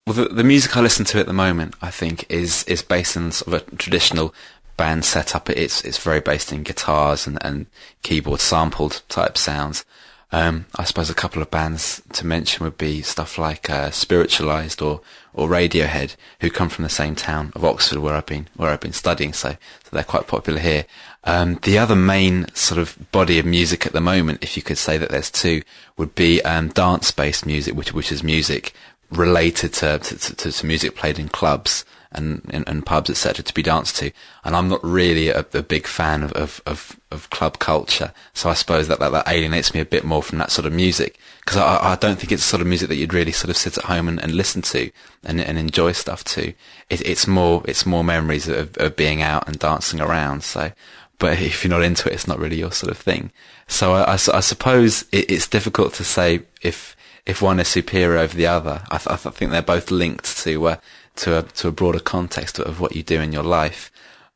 Well, the music I listen to at the moment, I think, is based on sort of a traditional band setup. It's very based in guitars and keyboard sampled type sounds. I suppose a couple of bands to mention would be stuff like Spiritualized or Radiohead, who come from the same town of Oxford where I've been studying. So they're quite popular here. The other main sort of body of music at the moment, if you could say that there's two, would be dance-based music, which is music related to music played in clubs and pubs, etc., to be danced to. And I'm not really a big fan of club culture, so I suppose that alienates me a bit more from that sort of music, because I don't think it's the sort of music that you'd really sort of sit at home and listen to and enjoy stuff to. It's more memories of being out and dancing around. So, but if you're not into it, it's not really your sort of thing. So I suppose it's difficult to say if one is superior over the other. I think they're both linked to a broader context of what you do in your life.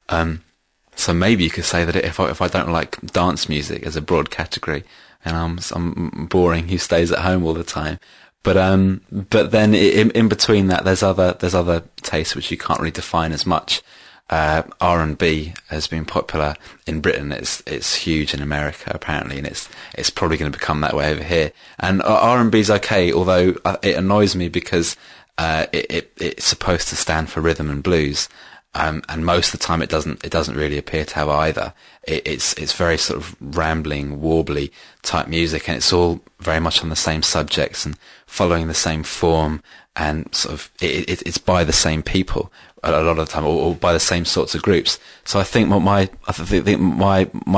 So maybe you could say that if I don't like dance music as a broad category, and I'm boring who stays at home all the time. But then in between that, there's other tastes which you can't really define as much. R&B has been popular in Britain. It's huge in America apparently, and it's probably going to become that way over here. And R&B's okay, although it annoys me because it's supposed to stand for rhythm and blues, and most of the time it doesn't really appear to have either. It's very sort of rambling, warbly type music, and it's all very much on the same subjects and following the same form, and sort of it's by the same people a lot of the time, or by the same sorts of groups. So I think my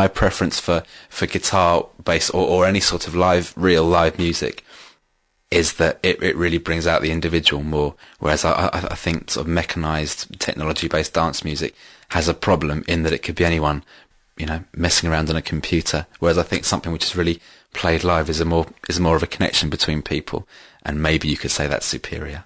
preference for guitar bass or any sort of real live music is that it really brings out the individual more, whereas I think sort of mechanized, technology-based dance music has a problem in that it could be anyone, messing around on a computer, whereas I think something which is really played live is more of a connection between people, and maybe you could say that's superior.